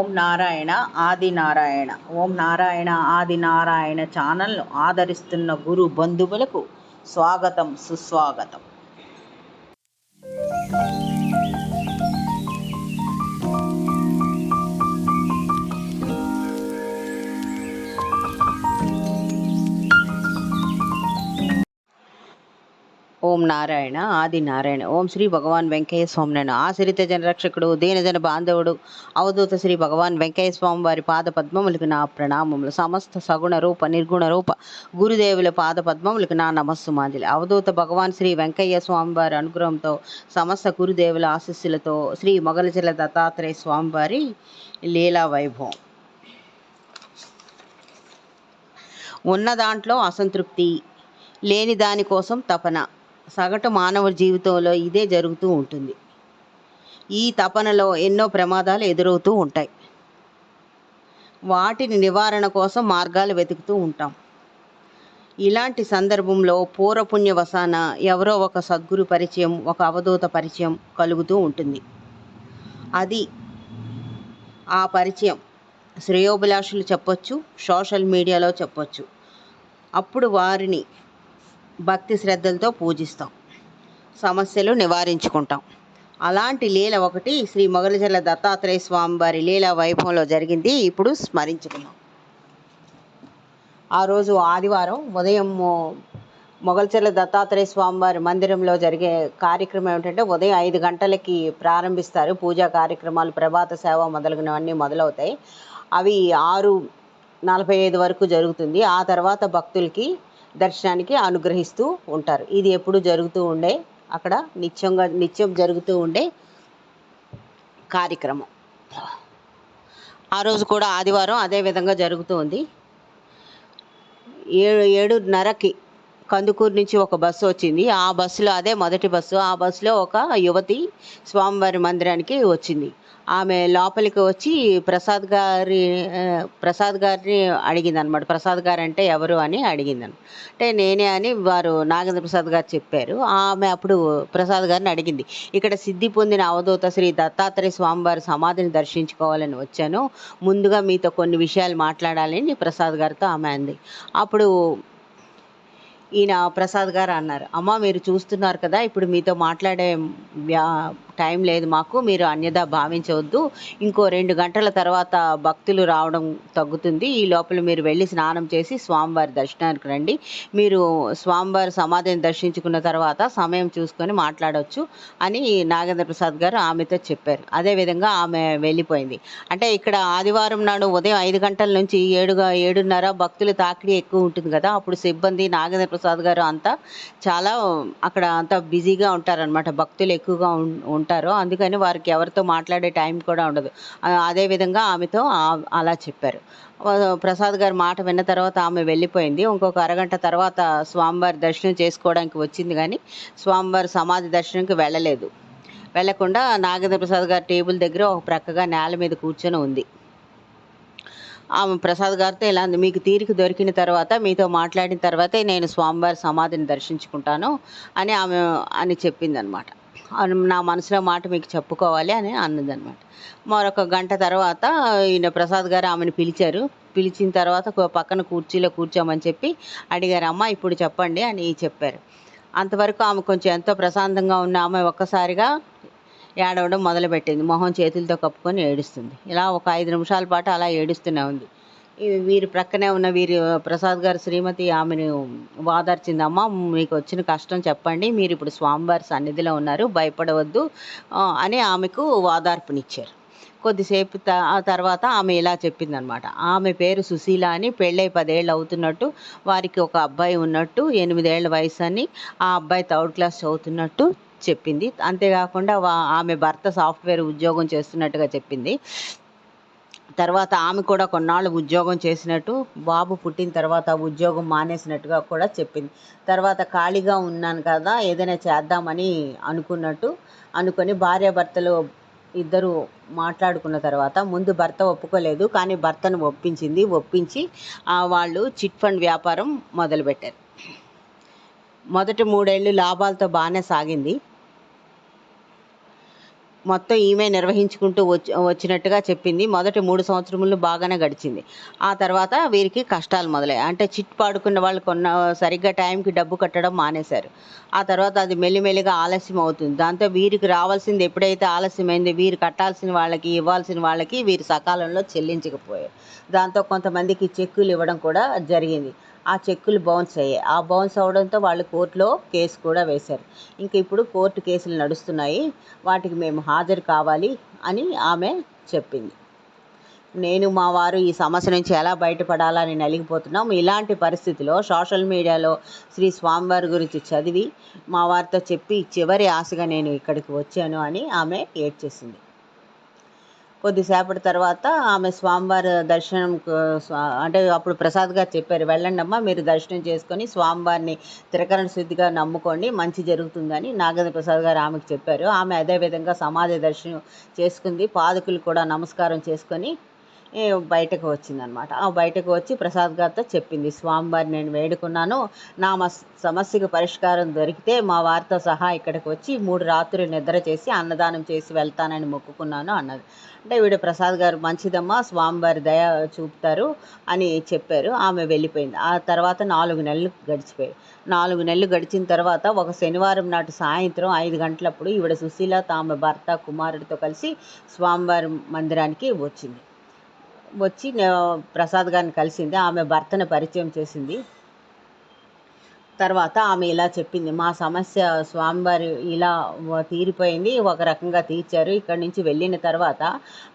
ఓం నారాయణ ఆది నారాయణ. ఓం నారాయణ ఆది నారాయణ ఛానల్ను ఆదరిస్తున్న గురు బంధువులకు స్వాగతం, సుస్వాగతం. ఓం నారాయణ ఆది నారాయణ. ఓం శ్రీ భగవాన్ వెంకయ్య స్వామి నారాయణ. ఆశ్రిత జనరక్షకుడు, దీనజన బాంధవుడు, అవధూత శ్రీ భగవాన్ వెంకయ్య స్వామి వారి పాద పద్మములకు నా ప్రణామములు. సమస్త సగుణ రూప నిర్గుణ రూప గురుదేవుల పాద పద్మములకు నా నమస్సుమాంజలి. అవధూత భగవాన్ శ్రీ వెంకయ్య స్వామి వారి అనుగ్రహంతో, సమస్త గురుదేవుల ఆశీస్సులతో శ్రీ మొగలచెల్ల దత్తాత్రేయ స్వామి వారి లీలా వైభవం. ఉన్న దాంట్లో అసంతృప్తి, లేని దానికోసం తపన, సగటు మానవ జీవితంలో ఇదే జరుగుతూ ఉంటుంది. ఈ తపనలో ఎన్నో ప్రమాదాలు ఎదురవుతూ ఉంటాయి. వాటిని నివారణ కోసం మార్గాలు వెతుకుతూ ఉంటాం. ఇలాంటి సందర్భంలో పూర్వపుణ్యవశాన ఎవరో ఒక సద్గురు పరిచయం, ఒక అవధూత పరిచయం కలుగుతూ ఉంటుంది. అది ఆ పరిచయం శ్రేయోభిలాషులు చెప్పొచ్చు, సోషల్ మీడియాలో చెప్పొచ్చు. అప్పుడు వారిని భక్తి శ్రద్ధలతో పూజిస్తాం, సమస్యలు నివారించుకుంటాం. అలాంటి లీల ఒకటి శ్రీ మొగలచెల్ల దత్తాత్రేయ స్వామి వారి లీలా వైభవంలో జరిగింది. ఇప్పుడు స్మరించుకున్నాం. ఆ రోజు ఆదివారం ఉదయం మొగలచెల్ల దత్తాత్రేయ స్వామి వారి మందిరంలో జరిగే కార్యక్రమం ఏమిటంటే, ఉదయం 5 గంటలకి ప్రారంభిస్తారు. పూజా కార్యక్రమాలు, ప్రభాత సేవ మొదలగునవన్నీ మొదలవుతాయి. అవి 6:45 వరకు జరుగుతుంది. ఆ తర్వాత భక్తులకి దర్శనానికి అనుగ్రహిస్తూ ఉంటారు. ఇది ఎప్పుడు జరుగుతూ ఉండే, అక్కడ నిత్యం జరుగుతూ ఉండే కార్యక్రమం. ఆ రోజు కూడా ఆదివారం అదే విధంగా జరుగుతూ ఉంది. 7:30కి కందుకూరు నుంచి ఒక బస్సు వచ్చింది. ఆ బస్సులో, అదే మొదటి బస్సు, ఆ బస్సులో ఒక యువతి స్వామివారి మందిరానికి వచ్చింది. ఆమె లోపలికి వచ్చి ప్రసాద్ గారిని అడిగింది అనమాట. ప్రసాద్ గారు అంటే ఎవరు అని అడిగింది. అంటే నేనే అని వారు నాగేంద్ర ప్రసాద్ గారు చెప్పారు. ఆమె అప్పుడు ప్రసాద్ గారిని అడిగింది, ఇక్కడ సిద్ధి పొందిన అవధూత శ్రీ దత్తాత్రేయ స్వామివారి సమాధిని దర్శించుకోవాలని వచ్చాను, ముందుగా మీతో కొన్ని విషయాలు మాట్లాడాలని ప్రసాద్ గారితో ఆమె అంది. అప్పుడు ఈయన ప్రసాద్ గారు అన్నారు, అమ్మ మీరు చూస్తున్నారు కదా, ఇప్పుడు మీతో మాట్లాడే టైం లేదు మాకు, మీరు అన్యదా భావించవద్దు. ఇంకో 2 గంటల తర్వాత భక్తులు రావడం తగ్గుతుంది. ఈ లోపల మీరు వెళ్ళి స్నానం చేసి స్వామివారి దర్శనానికి రండి. మీరు స్వామివారి సమాధిని దర్శించుకున్న తర్వాత సమయం చూసుకొని మాట్లాడవచ్చు అని నాగేంద్ర ప్రసాద్ గారు ఆమెతో చెప్పారు. అదేవిధంగా ఆమె వెళ్ళిపోయింది. అంటే ఇక్కడ ఆదివారం నాడు ఉదయం 5 గంటల నుంచి 7:30 భక్తుల తాకిడి ఎక్కువ ఉంటుంది కదా, అప్పుడు సిబ్బంది, నాగేంద్ర ప్రసాద్ గారు అంతా చాలా అక్కడ అంతా బిజీగా ఉంటారనమాట. భక్తులు ఎక్కువగా ఉంటారు. అందుకని వారికి ఎవరితో మాట్లాడే టైం కూడా ఉండదు. అదేవిధంగా ఆమెతో అలా చెప్పారు. ప్రసాద్ గారి మాట విన్న తర్వాత ఆమె వెళ్ళిపోయింది. ఇంకొక అరగంట తర్వాత స్వామివారి దర్శనం చేసుకోవడానికి వచ్చింది, కానీ స్వామివారి సమాధి దర్శనంకి వెళ్ళకుండా నాగేంద్ర ప్రసాద్ గారి టేబుల్ దగ్గర ఒక ప్రక్కగా నేల మీద కూర్చొని ఉంది. ఆమె ప్రసాద్ గారితో ఇలా అంది, మీకు తీరిక దొరికిన తర్వాత, మీతో మాట్లాడిన తర్వాతే నేను స్వామివారి సమాధిని దర్శించుకుంటాను అని చెప్పిందనమాట. నా మనసులో మాట మీకు చెప్పుకోవాలి అని అన్నదనమాట. మరొక గంట తర్వాత ఈయన ప్రసాద్ గారు ఆమెను పిలిచిన తర్వాత పక్కన కుర్చీలో కూర్చోమని చెప్పి అడిగారు, అమ్మ ఇప్పుడు చెప్పండి అని చెప్పారు. అంతవరకు ఆమె కొంచెం ఎంతో ప్రశాంతంగా ఉన్న ఆమె ఒక్కసారిగా ఏడవడం మొదలుపెట్టింది. మొహం చేతులతో కప్పుకొని ఏడుస్తుంది. ఇలా ఒక 5 నిమిషాల పాటు అలా ఏడుస్తూనే ఉంది. వీరి ప్రక్కనే ఉన్న ప్రసాద్ గారు శ్రీమతి ఆమెను వాదార్చిందమ్మ, మీకు వచ్చిన కష్టం చెప్పండి, మీరు ఇప్పుడు స్వామివారి సన్నిధిలో ఉన్నారు, భయపడవద్దు అని ఆమెకు వాదార్పునిచ్చారు. కొద్దిసేపు తర్వాత ఆమె ఇలా చెప్పిందనమాట. ఆమె పేరు సుశీల అని, పెళ్ళై 10 ఏళ్ళు అవుతున్నట్టు, వారికి ఒక అబ్బాయి ఉన్నట్టు, 8 ఏళ్ల వయసు అని, ఆ అబ్బాయి 3rd క్లాస్ చదువుతున్నట్టు చెప్పింది. అంతేకాకుండా ఆమె భర్త సాఫ్ట్వేర్ ఉద్యోగం చేస్తున్నట్టుగా చెప్పింది. తర్వాత ఆమె కూడా కొన్నాళ్ళు ఉద్యోగం చేసినట్టు, బాబు పుట్టిన తర్వాత ఉద్యోగం మానేసినట్టుగా కూడా చెప్పింది. తర్వాత ఖాళీగా ఉన్నాను కదా, ఏదైనా చేద్దామని అనుకొని భార్యాభర్తలు ఇద్దరు మాట్లాడుకున్న తర్వాత, ముందు భర్త ఒప్పుకోలేదు, కానీ భర్తను ఒప్పించి వాళ్ళు చిట్ ఫండ్ వ్యాపారం మొదలుపెట్టారు. మొదటి 3 ఏళ్ళు లాభాలతో బాగానే సాగింది. మొత్తం ఈమె నిర్వహించుకుంటూ వచ్చినట్టుగా చెప్పింది. మొదటి 3 సంవత్సరములు బాగానే గడిచింది. ఆ తర్వాత వీరికి కష్టాలు మొదలయ్యాయి. అంటే చిట్ పాడుకున్న వాళ్ళు సరిగ్గా టైంకి డబ్బు కట్టడం మానేశారు. ఆ తర్వాత అది మెల్లిమెల్లిగా ఆలస్యం అవుతుంది. దాంతో వీరికి రావాల్సింది ఎప్పుడైతే ఆలస్యమైందో వీరు కట్టాల్సిన వాళ్ళకి, ఇవ్వాల్సిన వాళ్ళకి వీరు సకాలంలో చెల్లించకపోయారు. దాంతో కొంతమందికి చెక్కులు ఇవ్వడం కూడా జరిగింది. ఆ చెక్కులు బౌన్స్ అయ్యాయి. ఆ బౌన్స్ అవ్వడంతో వాళ్ళు కోర్టులో కేసు కూడా వేశారు. ఇంక ఇప్పుడు కోర్టు కేసులు నడుస్తున్నాయి. వాటికి మేము హాజరు కావాలి అని ఆమె చెప్పింది. నేను మా వారు ఈ సమస్య నుంచి ఎలా బయటపడాలని నలిగిపోతున్నాం. ఇలాంటి పరిస్థితిలో సోషల్ మీడియాలో శ్రీ స్వామివారి గురించి చదివి మా వారితో చెప్పి చివరి ఆశగా నేను ఇక్కడికి వచ్చాను అని ఆమె ఏడ్చేసింది. కొద్దిసేపటి తర్వాత ఆమె స్వామివారి దర్శనం అంటే అప్పుడు ప్రసాద్ గారు చెప్పారు, వెళ్ళండమ్మా మీరు దర్శనం చేసుకొని స్వామివారిని త్రికరణ శుద్ధిగా నమ్ముకోండి, మంచి జరుగుతుందని నాగేంద్ర ప్రసాద్ గారు ఆమెకు చెప్పారు. ఆమె అదేవిధంగా సమాధి దర్శనం చేసుకుంది. పాదుకులు కూడా నమస్కారం చేసుకొని బయటకు వచ్చిందనమాట. ఆ బయటకు వచ్చి ప్రసాద్ గారితో చెప్పింది, స్వామివారిని నేను వేడుకున్నాను, నా సమస్యకు పరిష్కారం దొరికితే మా వారితో సహా ఇక్కడికి వచ్చి 3 రాత్రులు నిద్ర చేసి అన్నదానం చేసి వెళ్తానని మొక్కుకున్నాను అన్నది. అంటే వీడు ప్రసాద్ గారు మంచిదమ్మా, స్వామివారి దయ చూపుతారు అని చెప్పారు. ఆమె వెళ్ళిపోయింది. ఆ తర్వాత 4 నెలలు గడిచిపోయాయి. 4 నెలలు గడిచిన తర్వాత ఒక శనివారం నాటి సాయంత్రం 5 గంటలప్పుడు ఈవిడ సుశీల ఆమె భర్త కుమారుడితో కలిసి స్వామివారి మందిరానికి వచ్చింది. వచ్చి ప్రసాద్ గారిని కలిసింది. ఆమె భర్తను పరిచయం చేసింది. తర్వాత ఆమె ఇలా చెప్పింది, మా సమస్య స్వామివారు ఇలా తీరిపోయింది, ఒక రకంగా తీర్చారు. ఇక్కడి నుంచి వెళ్ళిన తర్వాత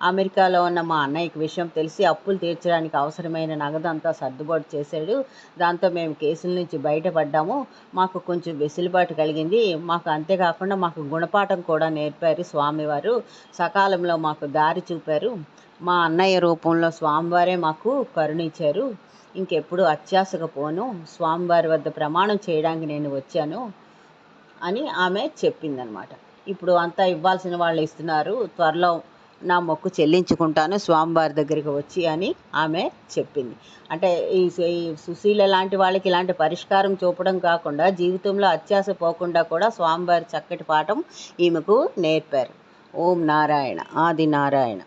అమెరికాలో ఉన్న మా అన్నయ్యకి విషయం తెలిసి అప్పులు తీర్చడానికి అవసరమైన నగదంతా సర్దుబాటు చేశాడు. దాంతో మేము కేసుల నుంచి బయటపడ్డాము. మాకు కొంచెం వెసులుబాటు కలిగింది. మాకు అంతేకాకుండా మాకు గుణపాఠం కూడా నేర్పారు స్వామివారు. సకాలంలో మాకు దారి చూపారు. మా అన్నయ్య రూపంలో స్వామివారే మాకు కరుణించారు. ఇంకెప్పుడు అత్యాశకు పోను, స్వామివారి వద్ద ప్రమాణం చేయడానికి నేను వచ్చాను అని ఆమె చెప్పిందనమాట. ఇప్పుడు అంతా ఇవ్వాల్సిన వాళ్ళు ఇస్తున్నారు, త్వరలో నా మొక్కు చెల్లించుకుంటాను స్వామివారి దగ్గరికి వచ్చి అని ఆమె చెప్పింది. అంటే ఈ సుశీల లాంటి వాళ్ళకి ఇలాంటి పరిష్కారం చూపడం కాకుండా జీవితంలో అత్యాశ పోకుండా కూడా స్వామివారి చక్కటి పాఠం ఈమెకు నేర్పారు. ఓం నారాయణ ఆది నారాయణ.